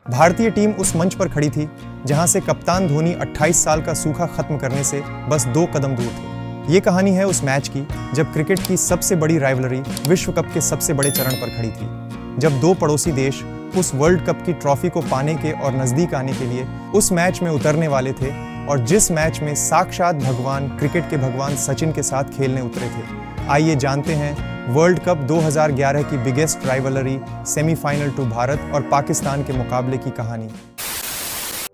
भारतीय टीम उस मंच पर खड़ी थी जहां से कप्तान धोनी 28 साल का सूखा खत्म करने से बस 2 कदम दूर थे। ये कहानी है उस मैच की जब क्रिकेट की सबसे बड़ी राइवलरी विश्व कप के सबसे बड़े चरण पर खड़ी थी, जब 2 पड़ोसी देश उस वर्ल्ड कप की ट्रॉफी को पाने के और नजदीक आने के लिए उस मैच में उतरने वाले थे, और जिस मैच में साक्षात भगवान, क्रिकेट के भगवान सचिन के साथ खेलने उतरे थे। आइए जानते हैं वर्ल्ड कप 2011 की biggest rivalry semifinal two Bharat और पाकिस्तान के मुकाबले की कहानी।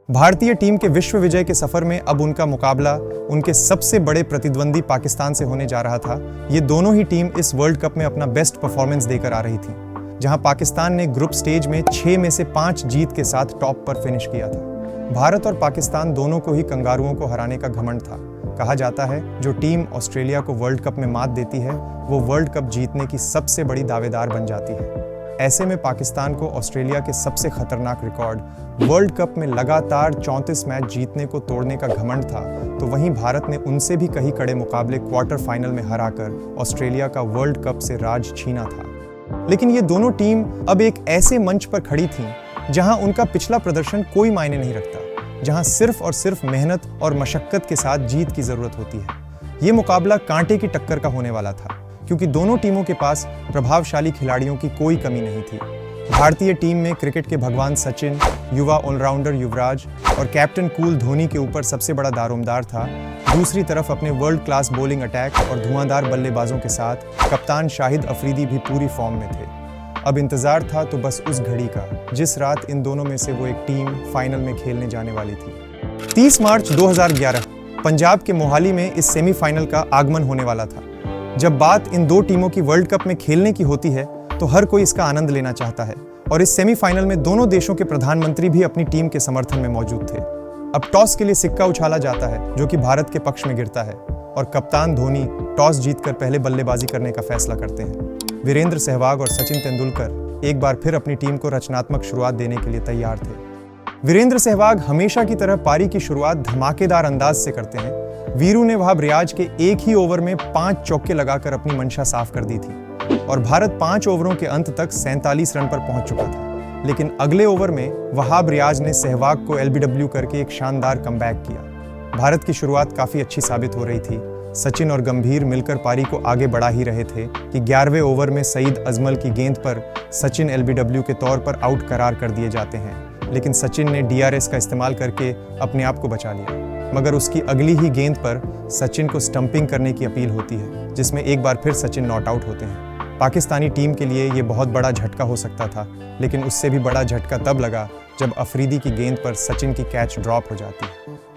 भारतीय टीम के विश्व विजय के सफर में अब उनका मुकाबला उनके सबसे बड़े प्रतिद्वंदी पाकिस्तान से होने जा रहा था। ये दोनों ही टीम इस वर्ल्ड कप में अपना बेस्ट परफॉर्मेंस देकर आ रही थी, जहां पाकिस्तान ने ग्रुप स्टेज में 6 में से 5 जीत के साथ टॉप पर फिनिश किया था। भारत और पाकिस्तान दोनों को ही कंगारुओं को हराने का घमंड था। कहा जाता है जो टीम ऑस्ट्रेलिया को वर्ल्ड कप में मात देती है वो वर्ल्ड कप जीतने की सबसे बड़ी दावेदार बन जाती है। ऐसे में पाकिस्तान को ऑस्ट्रेलिया के सबसे खतरनाक रिकॉर्ड वर्ल्ड कप में लगातार 34 मैच जीतने को तोड़ने का घमंड था, तो वहीं भारत ने उनसे भी कहीं कड़े मुकाबले क्वार्टर फाइनल में हराकर ऑस्ट्रेलिया का वर्ल्ड कप से राज छीना था। लेकिन ये दोनों टीम अब एक ऐसे मंच पर खड़ी थीं जहां उनका पिछला प्रदर्शन कोई मायने नहीं रखता, जहां सिर्फ और सिर्फ मेहनत और मशक्कत के साथ जीत की जरूरत होती है। ये मुकाबला कांटे की टक्कर का होने वाला था, क्योंकि दोनों टीमों के पास प्रभावशाली खिलाड़ियों की कोई कमी नहीं थी। भारतीय टीम में क्रिकेट के भगवान सचिन, युवा ऑलराउंडर युवराज और कैप्टन कूल धोनी के ऊपर सबसे बड़ा दारोमदार था। दूसरी तरफ अपने वर्ल्ड क्लास बॉलिंग अटैक और धुआंधार बल्लेबाजों के साथ कप्तान शाहिद अफरीदी भी पूरी फॉर्म में थे। अब इंतजार था तो बस उस घड़ी का जिस रात इन दोनों में से वो एक टीम फाइनल में खेलने जाने वाली थी। 30 मार्च 2011 पंजाब के मोहाली में इस सेमीफाइनल का आगमन होने वाला था। जब बात इन 2 टीमों की वर्ल्ड कप में खेलने की होती है तो हर कोई इसका आनंद लेना चाहता है, और इस सेमीफाइनल में दोनों देशों के प्रधानमंत्री भी अपनी टीम के समर्थन में मौजूद थे। अब टॉस के लिए सिक्का उछाला जाता है जो कि भारत के पक्ष में गिरता है, और कप्तान धोनी टॉस जीतकर पहले बल्लेबाजी करने का फैसला करते हैं। वीरेंद्र सहवाग और सचिन तेंदुलकर एक बार फिर अपनी टीम को रचनात्मक शुरुआत देने के लिए तैयार थे। वीरेंद्र सहवाग हमेशा की तरह पारी की शुरुआत धमाकेदार अंदाज से करते हैं। वीरू ने वहाब रियाज के एक ही ओवर में 5 चौके लगाकर अपनी मंशा साफ कर दी थी, और भारत 5 ओवरों के अंत तक 47 रन पर पहुंच चुका था। लेकिन अगले ओवर में वहाब रियाज ने सहवाग को LBW करके एक शानदार कमबैक किया। भारत की शुरुआत काफी अच्छी साबित हो रही थी। सचिन और गंभीर मिलकर पारी को आगे बढ़ा ही रहे थे कि 11वें ओवर में सईद अजमल की गेंद पर सचिन LBW के तौर पर आउट करार कर दिए जाते हैं, लेकिन सचिन ने DRS का इस्तेमाल करके अपने आप को बचा लिया। मगर उसकी अगली ही गेंद पर सचिन को स्टंपिंग करने की अपील होती है, जिसमें एक बार फिर सचिन नॉट आउट होते हैं। पाकिस्तानी टीम के लिए ये बहुत बड़ा झटका हो सकता था, लेकिन उससे भी बड़ा झटका तब लगा जब अफरीदी की गेंद पर सचिन की कैच ड्रॉप हो जाती।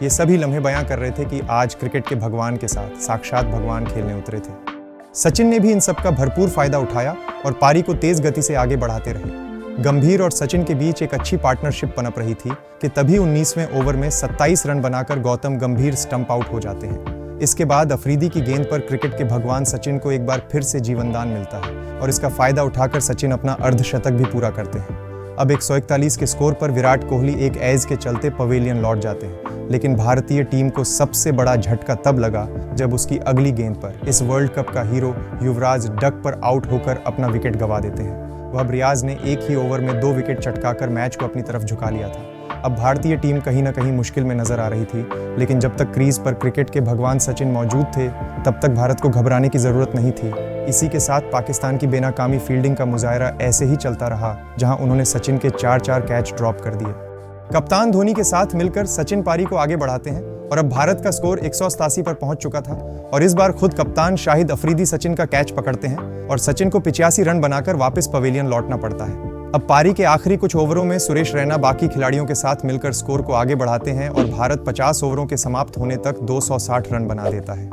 ये सभी लम्हे बयां कर रहे थे कि आज क्रिकेट के भगवान के साथ साक्षात भगवान खेलने उतरे थे। सचिन ने भी इन सब का भरपूर फायदा उठाया और पारी को तेज गति से आगे बढ़ाते रहे। गंभीर और सचिन के बीच एक अच्छी पार्टनरशिप पनप रही थी कि तभी 19वें ओवर में 27 रन बनाकर गौतम गंभीर स्टंप आउट हो जाते हैं। इसके बाद अफरीदी की गेंद पर क्रिकेट के भगवान सचिन को एक बार फिर से जीवनदान मिलता है, और इसका फायदा उठाकर सचिन अपना अर्धशतक भी पूरा करते हैं। अब 141 के स्कोर पर विराट कोहली एक एज के चलते पवेलियन लौट जाते हैं, लेकिन भारतीय टीम को सबसे बड़ा झटका तब लगा जब उसकी अगली गेंद पर इस वर्ल्ड कप का हीरो युवराज डक पर आउट होकर अपना विकेट गंवा देते हैं। वहाब रियाज ने एक ही ओवर में 2 विकेट चटकाकर मैच को अपनी तरफ झुका लिया था। अब भारतीय टीम कहीं ना कहीं मुश्किल में नजर आ रही थी, लेकिन जब तक क्रीज पर क्रिकेट के भगवान सचिन मौजूद थे तब तक भारत को घबराने की जरूरत नहीं थी। इसी के साथ पाकिस्तान की बेनाकामी फील्डिंग का मुजाहरा ऐसे ही चलता रहा, जहां उन्होंने सचिन के 4-4 कैच ड्रॉप कर दिए। कप्तान धोनी के साथ मिलकर सचिन पारी को आगे बढ़ाते हैं, और अब भारत का स्कोर 187 पर पहुंच चुका था, और इस बार खुद कप्तान शाहिद अफरीदी सचिन का कैच पकड़ते हैं और सचिन को 85 रन बनाकर वापस पवेलियन लौटना पड़ता है। अब पारी के आखिरी कुछ ओवरों में सुरेश रैना बाकी खिलाड़ियों के साथ मिलकर स्कोर को आगे बढ़ाते हैं, और भारत 50 ओवरों के समाप्त होने तक 260 रन बना देता है।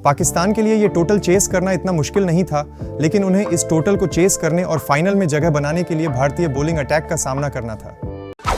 पाकिस्तान के लिए ये टोटल चेस करना इतना मुश्किल नहीं था, लेकिन उन्हें इस टोटल को चेस करने और फाइनल में जगह बनाने के लिए भारतीय बॉलिंग अटैक का सामना करना था।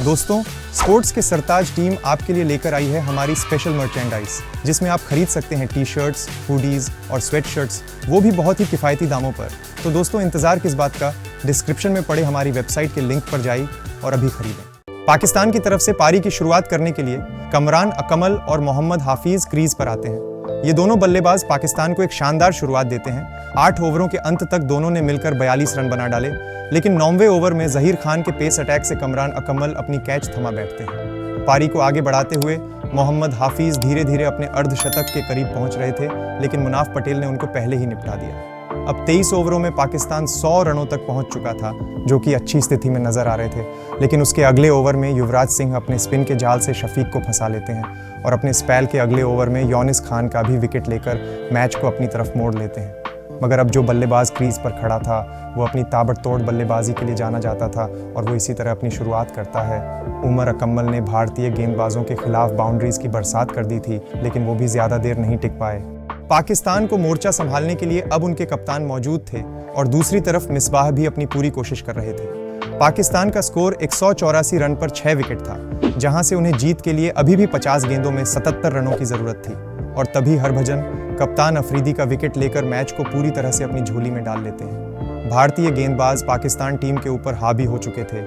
दोस्तों, स्पोर्ट्स के सरताज टीम आपके लिए लेकर आई है हमारी स्पेशल मर्चेंडाइज, जिसमें आप खरीद सकते हैं टी-शर्ट्स, हुडीज और स्वेट शर्ट्स, वो भी बहुत ही किफ़ायती दामों पर। तो दोस्तों, इंतजार किस बात का, डिस्क्रिप्शन में पड़े हमारी वेबसाइट के लिंक पर जाइए और अभी खरीदें। पाकिस्तान की तरफ से पारी की शुरुआत करने के लिए कमरान अकमल और मोहम्मद हाफिज क्रीज पर आते हैं। ये दोनों बल्लेबाज पाकिस्तान को एक शानदार शुरुआत देते हैं। 8 ओवरों के अंत तक दोनों ने मिलकर 42 रन बना डाले, लेकिन 9वें ओवर में जहीर खान के पेस अटैक से कमरान अकमल अपनी कैच थमा बैठते हैं। पारी को आगे बढ़ाते हुए मोहम्मद हाफिज धीरे धीरे अपने अर्धशतक के करीब पहुंच रहे थे, लेकिन मुनाफ पटेल ने उनको पहले ही निपटा दिया। अब 23 ओवरों में पाकिस्तान 100 रनों तक पहुंच चुका था, जो कि अच्छी स्थिति में नजर आ रहे थे, लेकिन उसके अगले ओवर में युवराज सिंह अपने स्पिन के जाल से शफीक को फंसा लेते हैं और अपने स्पेल के अगले ओवर में यूनिस खान का भी विकेट लेकर मैच को अपनी तरफ मोड़ लेते हैं। मगर अब जो बल्लेबाज क्रीज पर खड़ा था वो अपनी ताबड़तोड़ बल्लेबाजी के लिए जाना जाता था और वो इसी तरह अपनी शुरुआत करता है। उमर अकम्मल ने भारतीय गेंदबाजों के खिलाफ बाउंड्रीज की बरसात कर दी थी, लेकिन वो भी ज्यादा देर नहीं टिक पाए। पाकिस्तान को मोर्चा संभालने के लिए अब उनके कप्तान मौजूद थे और दूसरी तरफ मिसबाह भी अपनी पूरी कोशिश कर रहे थे। पाकिस्तान का स्कोर 184 रन पर 6 विकेट था, जहां से उन्हें जीत के लिए अभी भी 50 गेंदों में 77 रनों की जरूरत थी। और तभी हरभजन कप्तान अफरीदी का विकेट लेकर मैच को पूरी तरह से अपनी झोली में डाल लेते हैं। भारतीय गेंदबाज पाकिस्तान टीम के ऊपर हावी हो चुके थे।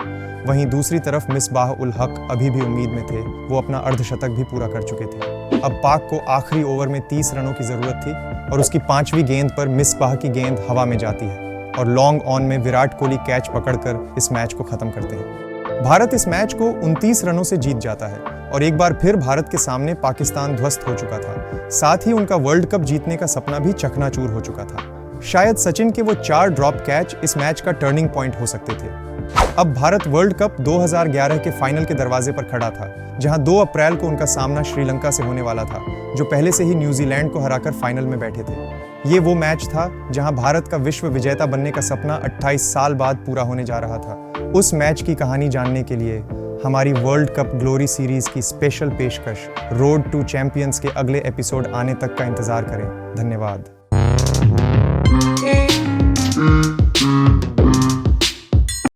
वहीं दूसरी तरफ मिसबाह उल हक अभी भी उम्मीद में थे, वो अपना अर्धशतक भी पूरा कर चुके थे। अब पाक को आखिरी ओवर में 30 रनों की जरूरत थी और उसकी 5वीं गेंद पर मिसबाह की गेंद हवा में जाती है और लॉन्ग ऑन में विराट कोहली कैच पकड़कर इस मैच को खत्म करते हैं। भारत इस मैच को 29 रनों से जीत जाता है और एक बार फिर भारत के सामने पाकिस्तान ध्वस्त हो चुका था। साथ ही उनका वर्ल्ड कप जीतने का सपना भी चकनाचूर हो चुका था। शायद सचिन के वो 4 ड्रॉप कैच इस मैच का टर्निंग पॉइंट हो सकते थे। अब भारत वर्ल्ड कप 2011 के फाइनल के दरवाजे पर खड़ा था, जहां 2 अप्रैल को उनका सामना श्रीलंका से होने वाला था, जो पहले से ही न्यूजीलैंड को हराकर फाइनल में बैठे थे। ये वो मैच था जहां भारत का विश्व विजेता बनने का सपना 28 साल बाद पूरा होने जा रहा था। उस मैच की कहानी जानने के लिए हमारी वर्ल्ड कप ग्लोरी सीरीज की स्पेशल पेशकश रोड टू चैंपियंस के अगले एपिसोड आने तक का इंतजार करें। धन्यवाद।